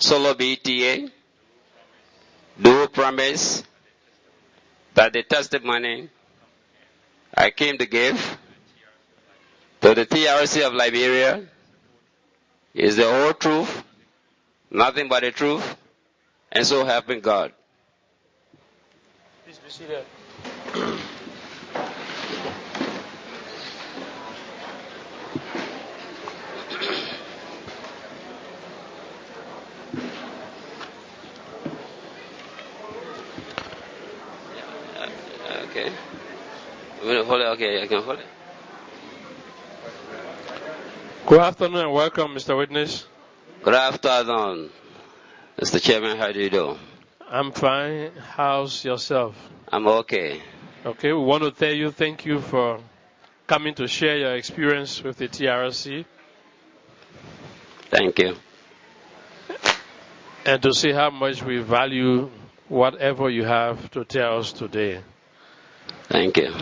Solo BTA do promise that the testimony I came to give to the TRC of Liberia is the whole truth, nothing but the truth, and so help me God. Please be seated. Okay. Hold it. Okay, I can hold it. Good afternoon and welcome, Mr. Witness. Good afternoon, Mr. Chairman. How do you do? I'm fine. How's yourself? I'm okay. Okay, we want to tell you thank you for coming to share your experience with the TRC. Thank you. And to see how much we value whatever you have to tell us today. Thank you.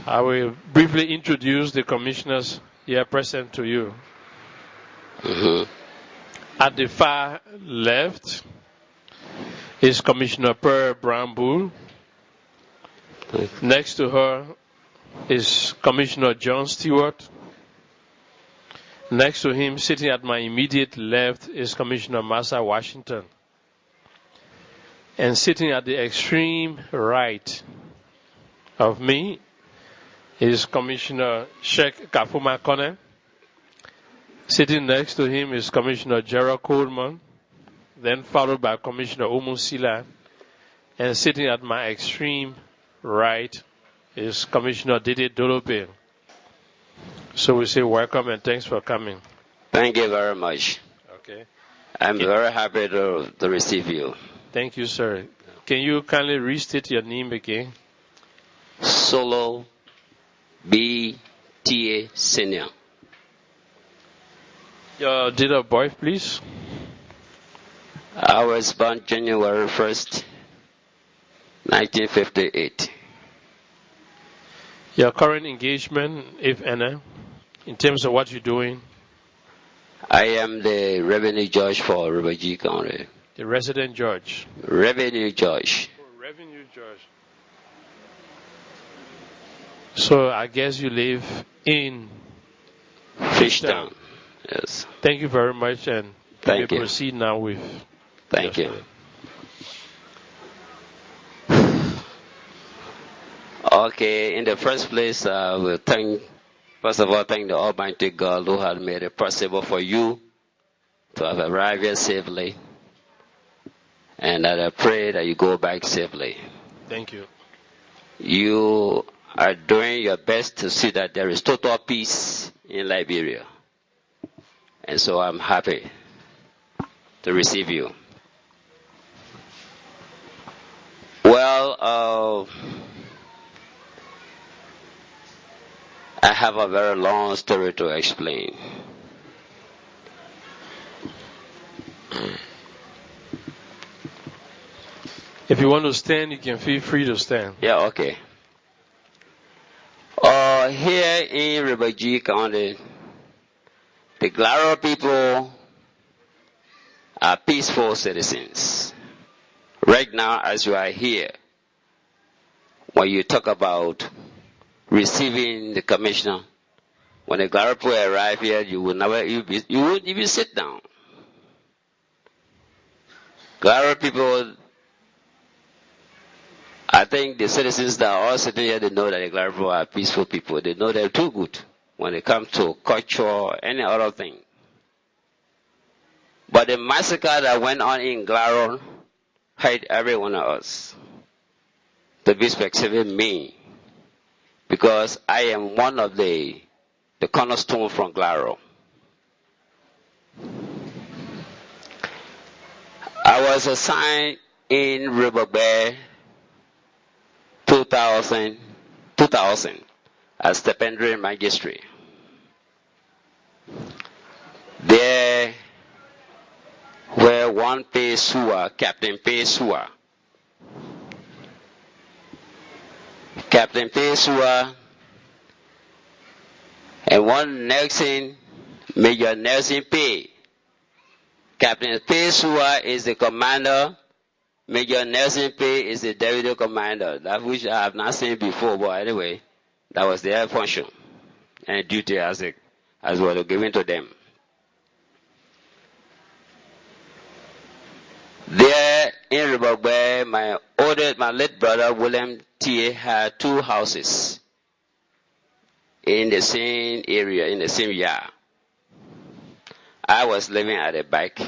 I will briefly introduce the commissioners here present to you. At the far left is Commissioner Per Brown-Bull. Next to her is Commissioner John Stewart. Next to him, sitting at my immediate left, is Commissioner Massa Washington. And sitting at the extreme right of me is Commissioner Sheikh Kafuma Kone. Sitting next to him is Commissioner Gerald Coleman, then followed by Commissioner Umu Sila. And sitting at my extreme right is Commissioner Didi Dolope. So we say welcome and thanks for coming. Thank you very much. Okay. I'm very happy to receive you. Thank you, sir. Can you kindly restate your name again? Solo BTA Senior. Your date of birth, please. I was born January 1st, 1958. Your current engagement, if any, in terms of what you're doing? I am the revenue judge for Rivergy County. The resident judge. Revenue judge. Oh, revenue judge. So I guess you live in Fishtown. Yes. Thank you very much, and Thank you. Proceed now with. Thank you. Okay, in the first place, I will first of all, thank the Almighty God who had made it possible for you to have arrived here safely, and that I pray that you go back safely. Thank you. You are doing your best to see that there is total peace in Liberia. And so I'm happy to receive you. Well, I have a very long story to explain. If you want to stand, you can feel free to stand. Yeah, okay. Here in Rivergy County, the Glaro people are peaceful citizens. Right now, as you are here, when you talk about receiving the commissioner, when the Glaro people arrive here, you won't even sit down. Glaro people, I think the citizens that are all sitting here, they know that the Glaro people are peaceful people. They know they're too good when it comes to culture or any other thing. But the massacre that went on in Glaro hurt every one of us. To be specific, me. Because I am one of the cornerstone from Glaro. I was assigned in River Bay 2000 as stipendary magistrate. There were one Pesua, Captain Pesua. Captain Pesua and one Nelson, Major Nelson P. Captain P. Sua is the commander. Major Nelson P. is the deputy commander. That which I have not seen before, but anyway, that was their function and duty as well given to them. There in Riverway, my late brother William Teah had 2 houses in the same area, in the same yard. I was living at the back,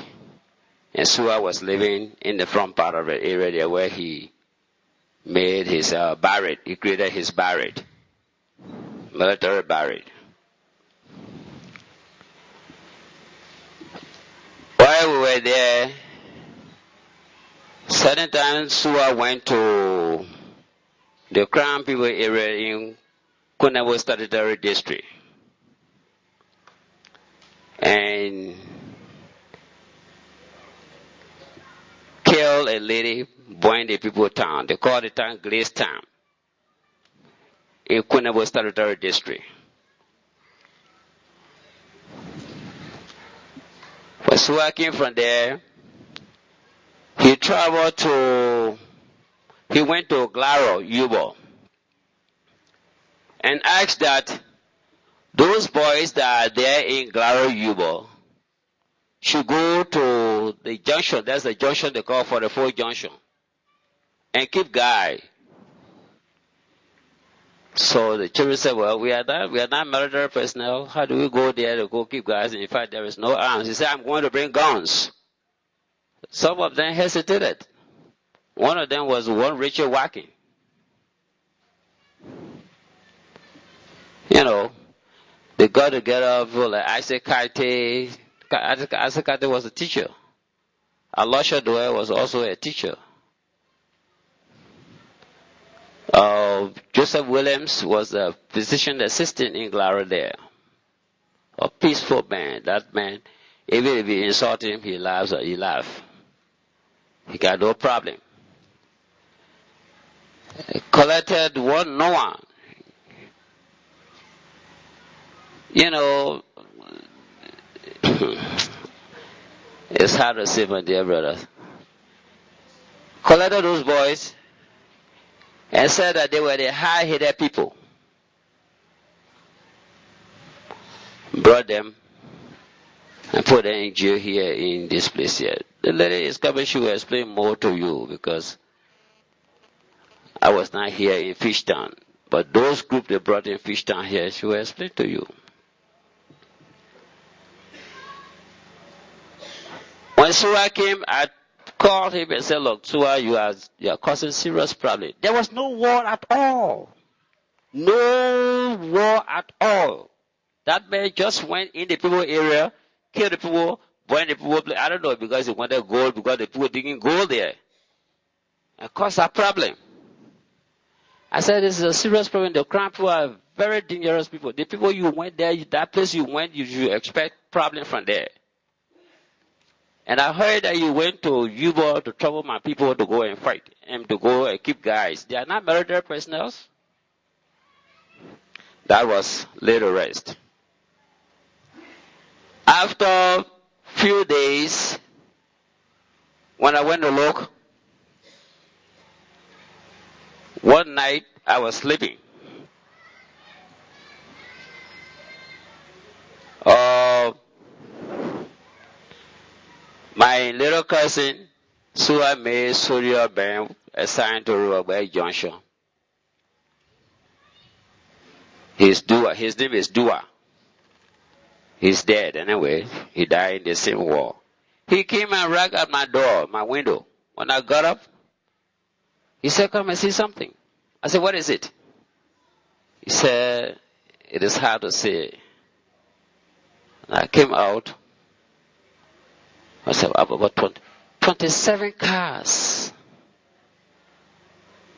and Sua was living in the front part of the area there where he made his barrack. He created his barrack, military barrack. While we were there, certain times Sua went to the Crown People area in Kunabo Statutory District. And killed a lady born the people town. They call the town Glaze Town in Kunabo Statutory District. When Sua came from there, he went to Glaro, Yubo, and asked that those boys that are there in Glaro, Yubo should go to the junction. That's the junction they call 44 Junction, and keep guard. So the children said, well, we are not military personnel. How do we go there to go keep guards? And in fact, there is no arms. He said, I'm going to bring guns. Some of them hesitated. One of them was one Richard Watkins. You know, they got together for like Isaac Kite. Isaac Kite was a teacher. Alosha Doe was also a teacher. Joseph Williams was a physician assistant in Glaro there. A peaceful man. That man, even if you insult him, he laughs. He got no problem. Collected one Noah. You know, it's hard to say, my dear brother. Collected those boys and said that they were the high-headed people. Brought them and put them in jail here in this place here. The lady is coming, she will explain more to you because I was not here in Fishtown. But those groups they brought in Fishtown here, she will explain to you. When Sua came, I called him and said, look, Sua, you are causing serious problem. There was no war at all. No war at all. That man just went in the people area, killed the people, burn the people. I don't know, because he wanted gold, because the people digging gold there. And caused a problem. I said, this is a serious problem. The Crown people are very dangerous people. The people you went there, that place you went, you should expect problem from there. And I heard that you went to Yuba to trouble my people to go and fight and to go and keep guys. They are not military personnel. That was laid to rest. After a few days, when I went to look, one night I was sleeping. My little cousin, Sua May Surya Ben, assigned to Riverway Junction. His name is Dua. He's dead anyway. He died in the Civil War. He came and rang at my door, my window. When I got up, he said, come and see something. I said, what is it? He said, it is hard to say. And I came out. I said, about 27 cars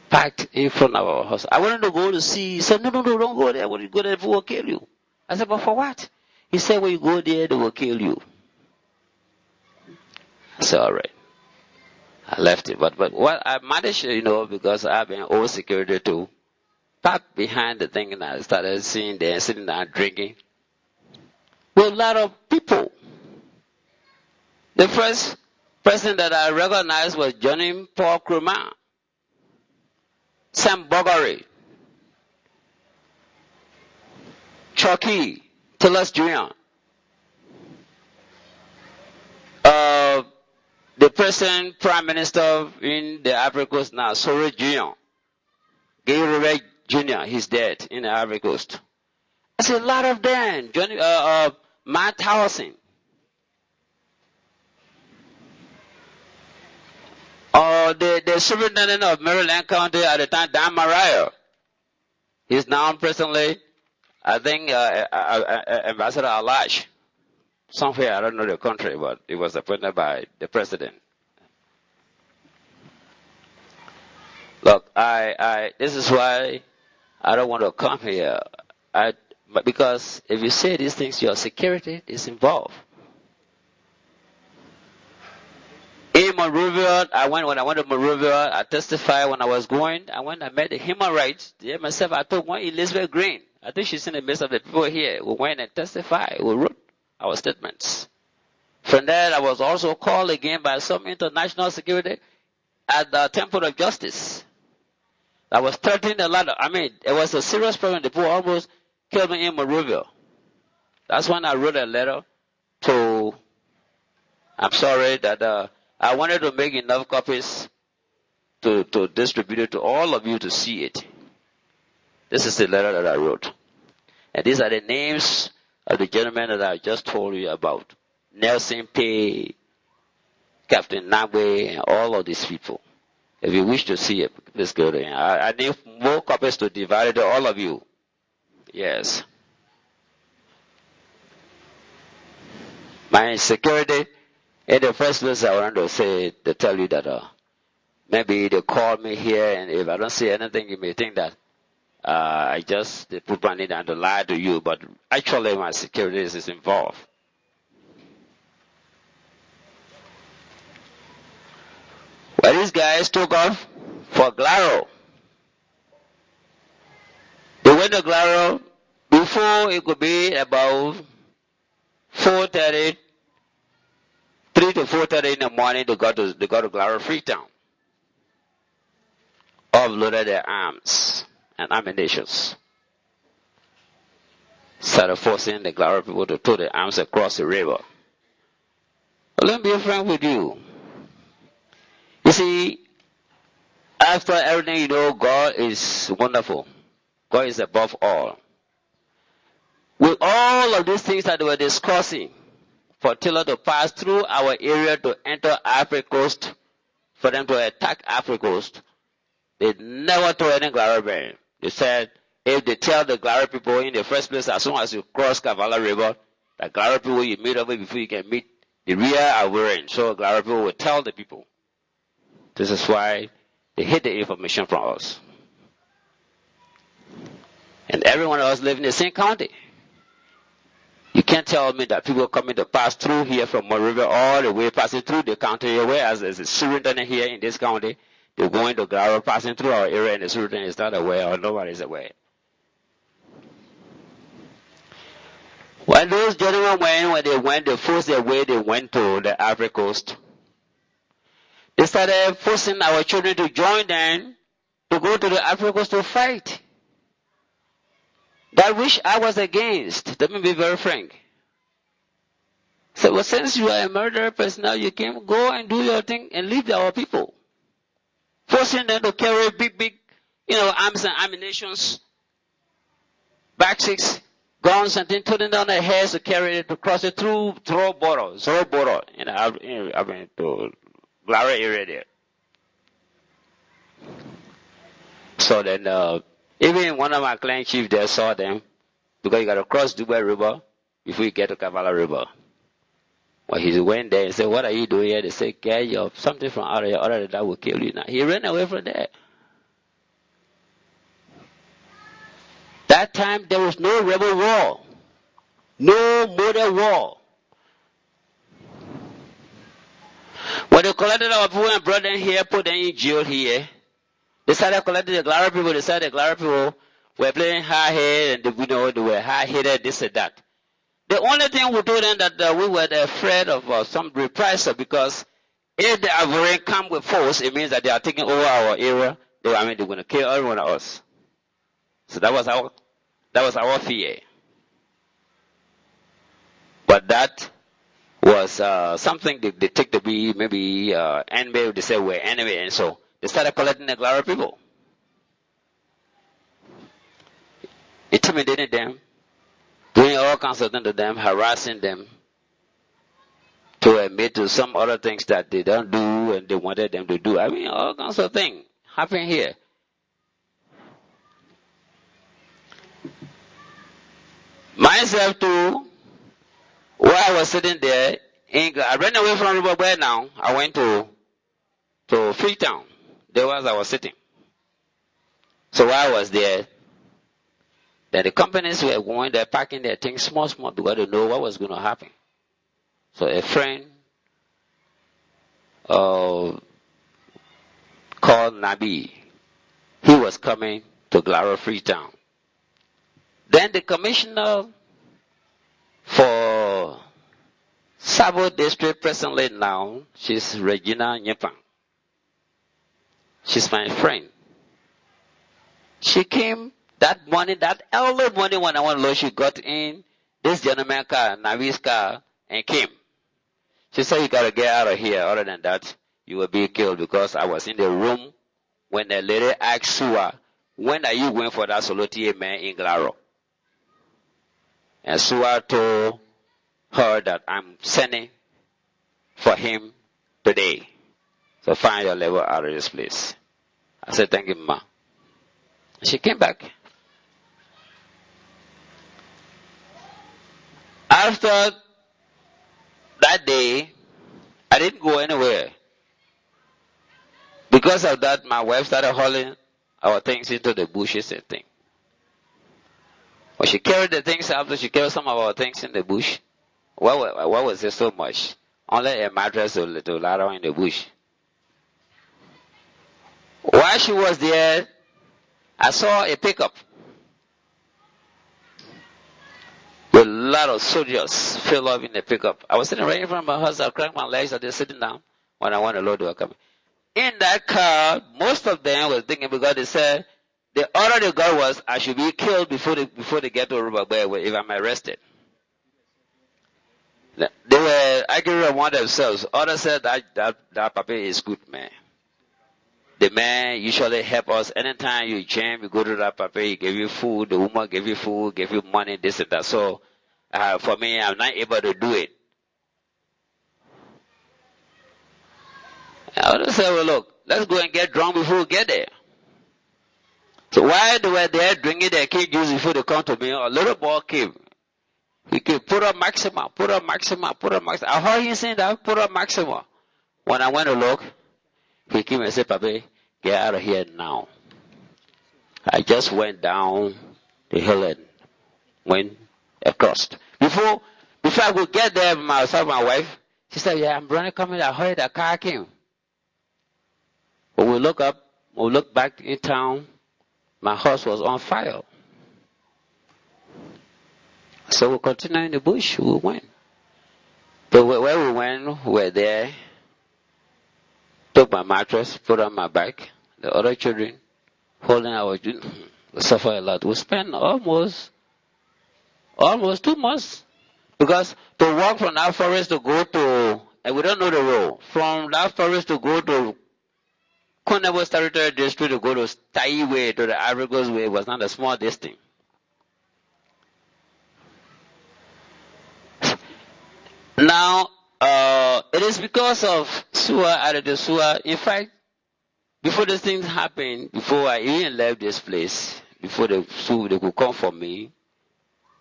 parked in front of our house. I wanted to go to see. He said, no, don't go there. When you go there, they will kill you. I said, but for what? He said, when you go there, they will kill you. I said, all right. I left it. But what I managed, because I've been old security too, parked behind the thing and I started sitting down drinking with a lot of people. The first person that I recognized was Johnny Paul Krumah, Sam Bogary, Chucky, Tillis Jr., the present Prime Minister in the Ivory Coast now, Soro Jr., Gabriel Jr., he's dead in the Ivory Coast. I said a lot of them. Johnny, Matt Towson. The superintendent of Maryland County at the time, Dan Mariah. He's now presently, I think, Ambassador Alash. Somewhere, I don't know the country, but it was appointed by the president. Look, this is why I don't want to come here. But because if you say these things, your security is involved. In Monrovia, when I went to Monrovia, I testified when I was going. I met the human rights. Myself, I told one Elizabeth Green. I think she's in the midst of the people here. We went and testified. We wrote our statements. From there, I was also called again by some international security at the Temple of Justice. I was threatening a lot. It was a serious problem. The people almost killed me in Monrovia. That's when I wrote a letter to, I'm sorry that I wanted to make enough copies to distribute it to all of you to see it. This is the letter that I wrote. And these are the names of the gentlemen that I just told you about. Nelson Pay, Captain Nagwe, and all of these people. If you wish to see it, please go there. I need more copies to divide it to all of you. Yes. My security, in the first place, I want to tell you that maybe they call me here, and if I don't say anything, you may think that they put my name down to lie to you, but actually my security is involved. Well, these guys took off for Glaro. They went to Glaro before it could be about 4:30, 3 to 4:30 in the morning. They got to Glaro Freetown. Offloaded their arms and ammunitions. Started forcing the Glaro people to throw their arms across the river. But let me be frank with you. You see, after everything you know, God is wonderful. God is above all. With all of these things that they were discussing, for Teah to pass through our area to enter Ivory Coast, for them to attack Ivory Coast, they never told any Glaro. They said, if they tell the Glaro people in the first place, as soon as you cross Kavala River, the Glaro people you meet over before you can meet the rear Ivorian. So Glaro people will tell the people. This is why they hid the information from us. And everyone else lives in the same county. You can't tell me that people are coming to pass through here from Monrovia all the way, passing through the county here, whereas there's a superintendent here in this county. They're going to Glaro, passing through our area, and the superintendent is not aware, or nobody is aware. When those gentlemen they forced their way, they went to the Ivory Coast. They started forcing our children to join them to go to the Ivory Coast to fight. That which I was against. Let me be very frank. So, well, since you are a murderer person now, you can go and do your thing and leave our people. Forcing them to carry big, arms and ammunitions, backsticks, guns, and then putting down their heads to carry it to cross it through Zoro border, to Glaro area there. So then, even one of my clan chiefs there saw them, because you got to cross Dubai River before you get to Kavala River. Well, he went there and said, what are you doing here? They said, get you something from out of here, other than that will kill you now. He ran away from there. That time, there was no rebel war. No modern war. When they collected our people and brought them here, put them in jail here, they started collecting the Glaro people. They said the Glaro people were playing high head and they were high headed, this and that. The only thing we told them that we were afraid of some reprisal, because if the Ivorian come with force, it means that they are taking over our area. They're going to kill every one of us. So that was our fear. But that was something they take to be maybe enemy. They say we're enemy, and so they started collecting the Glara people, intimidating them, doing all kinds of things to them, harassing them, to admit to some other things that they don't do and they wanted them to do. I mean, all kinds of things happen here. Myself too, while I was sitting there, I ran away from River now. I went to Freetown. There was I was sitting. So while I was there, that the companies were going there packing their things small, because they know what was going to happen. So a friend called Nabi, he was coming to Glara Freetown. Then the commissioner for Sabo District presently now, she's Regina Nyepang. She's my friend. She came that morning, that early morning when I went low, she got in this gentleman's car, Navi's car, and came. She said, you gotta get out of here. Other than that, you will be killed, because I was in the room when the lady asked Sua, when are you going for that Solotier man in Glaro? And Sua told her that I'm sending for him today. So find your level out of this place. I said, thank you, Ma. She came back. After that day, I didn't go anywhere. Because of that, my wife started hauling our things into the bushes and things. When she carried the things after she carried some of our things in the bush, what was there so much? Only a mattress to lie down in the bush. While she was there, I saw a pickup with a lot of soldiers filled up in the pickup. I was sitting right in front of my house. I cracked my legs. I was sitting down when I went to load. They were coming. In that car, most of them were thinking, because they said the order they got was I should be killed before they get to River Bay if I'm arrested. They were arguing among themselves. Others said that Papa is good man. The man usually help us anytime you jam, you go to that Papa, he give you food, the woman give you food, give you money, this and that. So for me, I'm not able to do it. I would say, well, look, let's go and get drunk before we get there. So while they were there drinking their cane juice before they come to me, a little boy came. He came, put up maximum, put up maximum, put up maximum. I heard him saying that, put up maximum. When I went to look, he came and said, Papa, get out of here now. I just went down the hill and went across. Before I could get there, myself and my wife, she said, yeah, I'm running coming. I heard a car came. When we look back in town, my house was on fire. So we continued in the bush, we went. But where we went, we were there, took my mattress, put on my back, the other children holding our children, we suffered a lot. We spent almost 2 months, because to walk from that forest to go to, and we don't know the road, from that forest to go to Conevos Territory District to go to Teah Way, to the Ivory Coast Way, was not a small distance. Now, it is because of Sua, attitude Sua. In fact, before these things happened, before I even left this place, before they could come for me,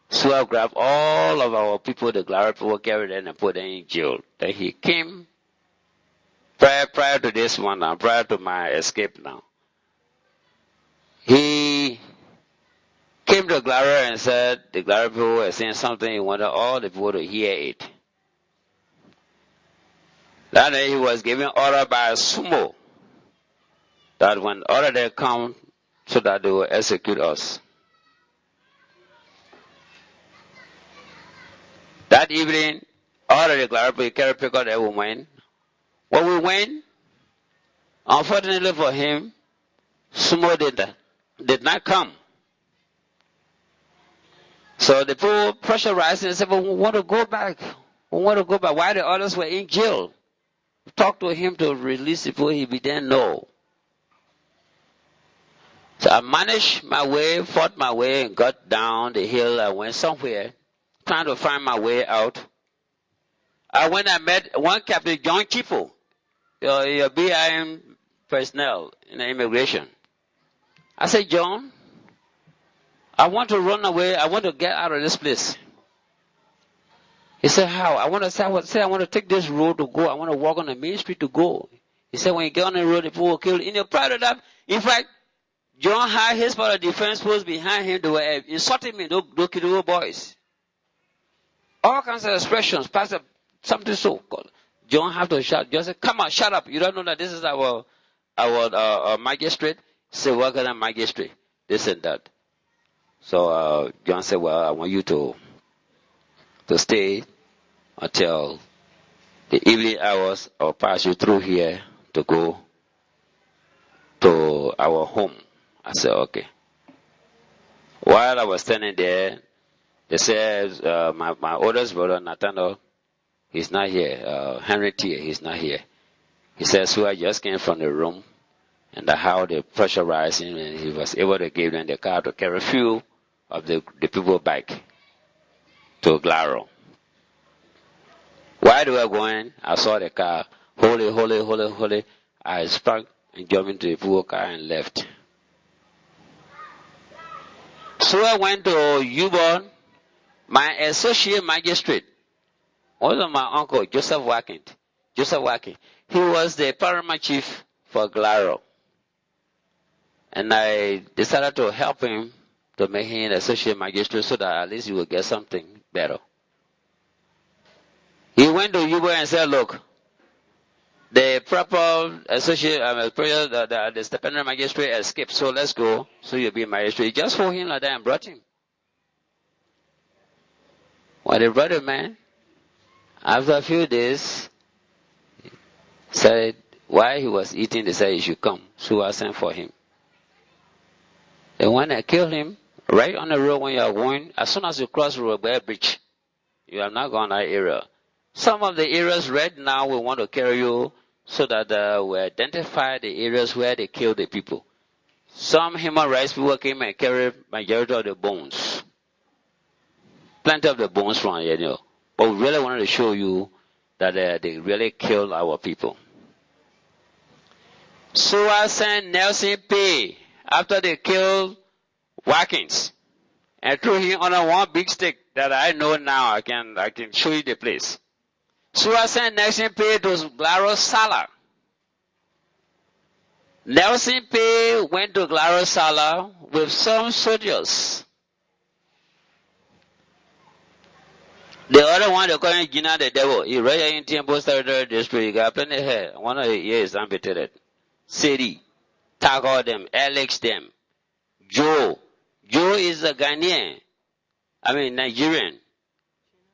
Sua grabbed all of our people, the Glara people, carried them and put them in jail. Then he came prior to this one now, prior to my escape now. He came to Glara and said the Glara people were saying something, he wanted all the people to hear it. That day he was given order by a sumo that when order they come so that they will execute us. That evening, all of the Glaro people carried pick up that we went. When we went, unfortunately for him, Sumo did not come. So the people pressurized and said, well, we want to go back. We want to go back. Why the others were in jail? Talk to him to release the people. He didn't know. So I managed my way, fought my way, and got down the hill. I went somewhere, trying to find my way out. I met one Captain John Chipo, your BIM personnel in the immigration. I said, John, I want to run away. I want to get out of this place. He said, how? I want to take this road to go. I want to walk on the main street to go. He said, when you get on the road, the people will kill you. In the pride of that, in fact, John had his part of defense post behind him. They were insulting me, those little boys. All kinds of expressions. Pastor, something so called. John had to shout. John said, come on, shut up. You don't know that this is our magistrate? He said, what kind of magistrate? This and that. So John said, well, I want you to stay until the evening hours. I'll pass you through here to go to our home. I said, okay. While I was standing there, they said, my oldest brother, Nathaniel, he's not here. Henry Teah, he's not here. He said, so I just came from the room, and how they pressurized him, and he was able to give them the car to carry a few of the people back to Glaro. While they were going, I saw the car, holy, holy, holy, holy. I sprang and jumped into the people car and left. So I went to Ubon, my associate magistrate, one of my uncle, Joseph Watkins. He was the paramount chief for Glaro. And I decided to help him to make him an associate magistrate so that at least he would get something better. He went to Ubon and said, look, the proper associate, the stipendary magistrate escaped, so let's go, so you'll be a magistrate. Just for him like that and brought him. When they brought the man, after a few days, said, while he was eating, they said he should come. So I sent for him. And when I killed him, right on the road when you are going, as soon as you cross the road by a bridge, you are not going that area. Some of the areas right now we want to carry you so that we identify the areas where they kill the people. Some human rights people came and carried majority of the bones. Plenty of the bones from here, you know. But we really wanted to show you that they really killed our people. So I sent Nelson P. after they killed Watkins and threw him on one big stick that I know now. I can show you the place. So I sent Nelson P. to Glaro Sala. Nelson P. went to Glaro Sala with some soldiers. The other one, they call him Gina the Devil. He right here in Tiempo Territory District. He got plenty hair. One of the years amputated. City. Tackle them. Alex them. Joe. Joe is a Ghanaian. Nigerian.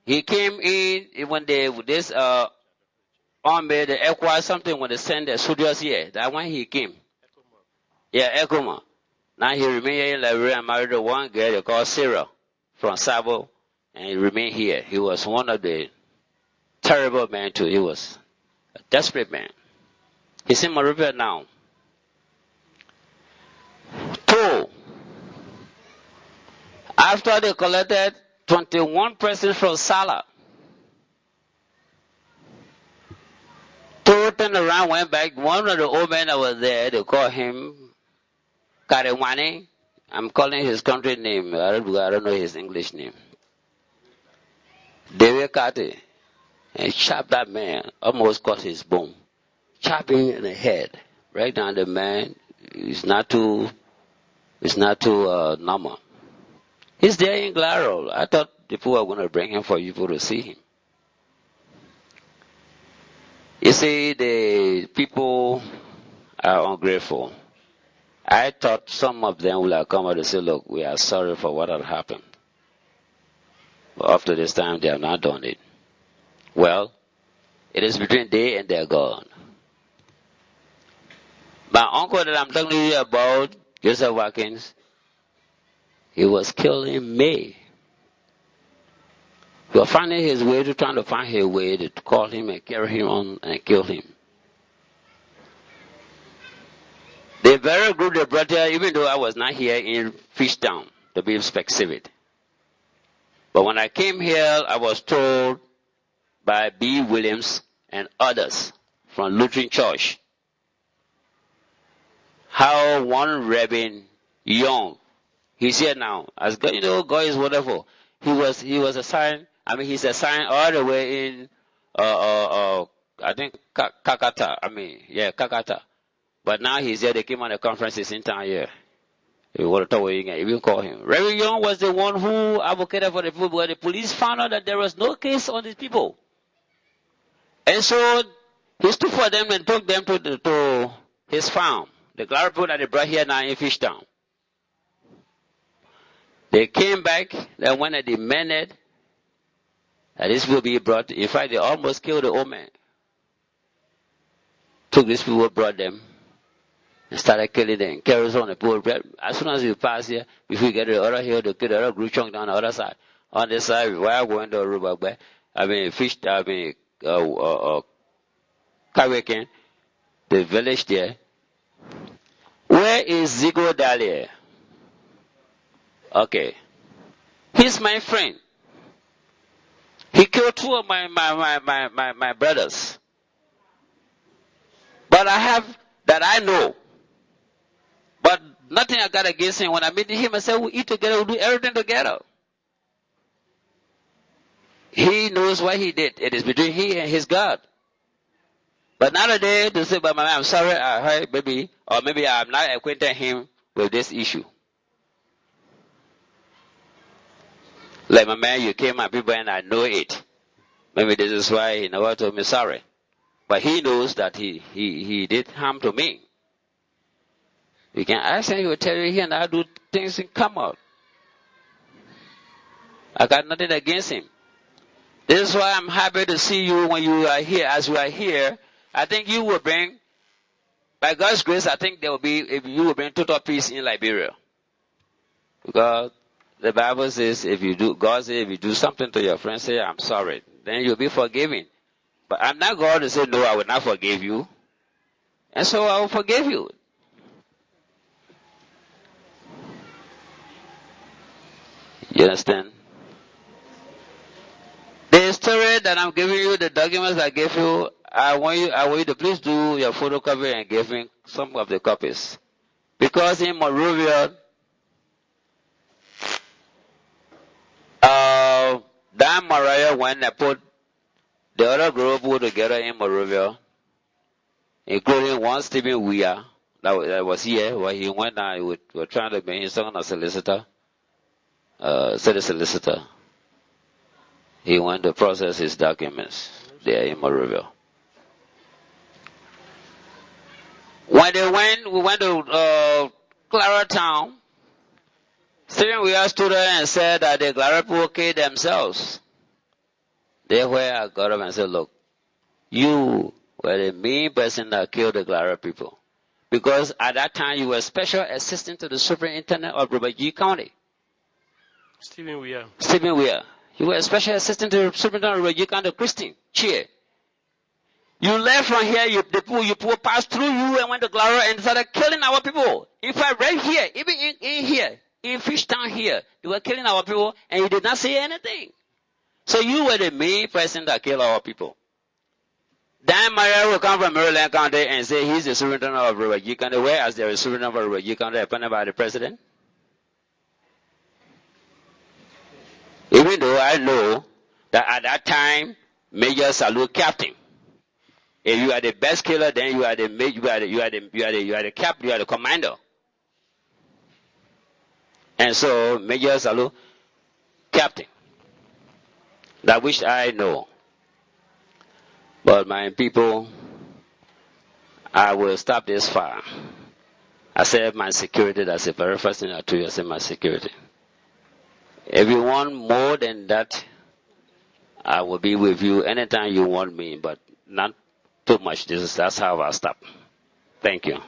He came in when this army, the ECOWAS something, when they sent the soldiers here. That when he came. Yeah, ECOWAS. Now he remained here in Liberia and married one girl they call Sarah from Sabo. And he remained here. He was one of the terrible men too. He was a desperate man. He's in Monrovia now. 2. After they collected 21 persons from Sala, 2 turned around, went back. One of the old men that was there, they called him Karewani. I'm calling his country name. I don't know his English name. David Kate and chopped that man, almost cut his bone. Chopping in the head. Right down the man is not too normal. He's there in Glaro. I thought the people were going to bring him for you to see him. You see, the people are ungrateful. I thought some of them would have come out and say, look, we are sorry for what had happened. But up to this time, they have not done it. Well, it is between they and their God. My uncle that I'm talking to you about, Joseph Watkins, he was killed in May. He was finding his way to trying to find his way to call him and carry him on and kill him. The very group they brought here, even though I was not here in Fishtown, to be specific. But when I came here, I was told by B. Williams and others from Lutheran Church how one Reverend Young, he's here now, as God, you know, God is wonderful. He was assigned, he's assigned all the way in, I think, Kakata. But now he's here, they came on the conferences in town here. You want to talk with him, even call him. Reverend Young was the one who advocated for the people, but the police found out that there was no case on these people. And so he stood for them and took them to his farm, the glory people that they brought here now in Fishtown. They came back, and when they demanded that this will be brought, in fact, they almost killed the old man. Took these people, brought them, and started killing them. Carries on the poor. As soon as we pass here, before we get to the other hill, they kill the other group chunk down the other side. On this side, while going to the river, Kawekin, the village there. Where is Zigo Dalia? Okay. He's my friend. He killed two of my brothers. But I know. But nothing I got against him. When I meet him, I said, we eat together, we do everything together. He knows what he did. It is between he and his God. But nowadays, to say, but I'm sorry, I heard, maybe, or maybe I'm not acquainted him with this issue. Like, my man, you came my people and I know it. Maybe this is why he never told me sorry. But he knows that he did harm to me. You can ask him, he will tell you here and I do things and come out. I got nothing against him. This is why I'm happy to see you when you are here. As you are here, I think you will bring, by God's grace, I think there will be, if you will bring total peace in Liberia. Because the Bible says, God says, if you do something to your friend, say, I'm sorry. Then you'll be forgiven. But I'm not God to say, no, I will not forgive you. And so I will forgive you. You understand? The story that I'm giving you, the documents I gave you, I want you to please do your photocopy and give me some of the copies. Because in Monrovia, Dan Mariah, when they put the other group put together in Monrovia, including one Stephen Weir that was here, where he went and we were trying to make him some solicitor, city solicitor. He went to process his documents there in Monrovia. When we went to Clara Town. Stephen Weir stood there and said that the Clara people killed themselves. There where I got up and said, look, you were the main person that killed the Clara people. Because at that time you were special assistant to the superintendent of Liberia County. Stephen Weir. Stephen Weir. You were a special assistant to the superintendent of Liberia County, Christine Cheer. You left from here, you passed through you and went to Clara and started killing our people. In fact, right here, even in here, in Fishtown here, you were killing our people and you did not say anything. So you were the main person that killed our people. Dan Maria will come from Maryland County and say he's the superintendent of Liberia County, whereas there is superintendent of Liberia County appointed by the president. Even though I know that at that time, Major Salute captain. If you are the best killer, then you are the commander. And so Major Salute captain. That which I know. But my people, I will stop this far. I said my security, that's the very first thing I told you, I said my security. If you want more than that, I will be with you anytime you want me, but not too much. That's how I'll stop. Thank you.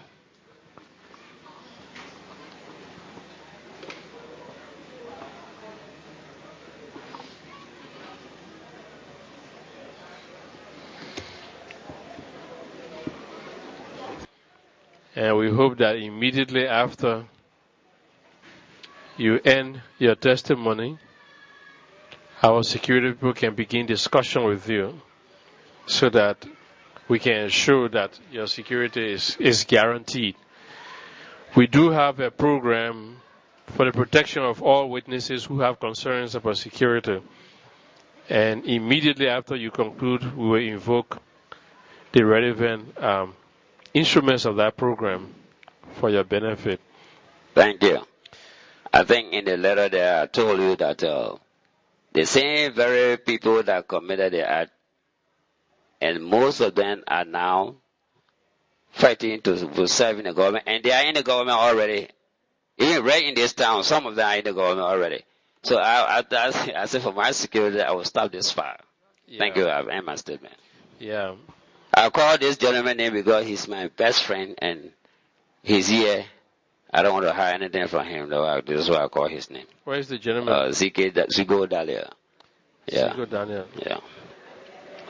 And we hope that immediately after you end your testimony, our security people can begin discussion with you so that we can ensure that your security is guaranteed. We do have a program for the protection of all witnesses who have concerns about security. And immediately after you conclude, we will invoke the relevant instruments of that program for your benefit. Thank you. I think in the letter there I told you that the same very people that committed the act, and most of them are now fighting to serve in the government, and they are in the government already. Even right in this town, some of them are in the government already. So I said for my security, I will stop this fire. Yeah. Thank you. I've end my statement. Yeah. I call this gentleman name because he's my best friend and he's here. I don't want to hide anything from him, though. This is why I call his name. Where is the gentleman? Zigo Dalia. Yeah. Zigo Daniel. Yeah.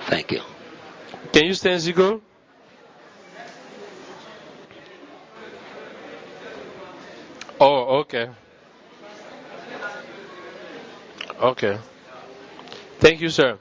Thank you. Can you stand, Zigo? Oh, okay. Okay. Thank you, sir.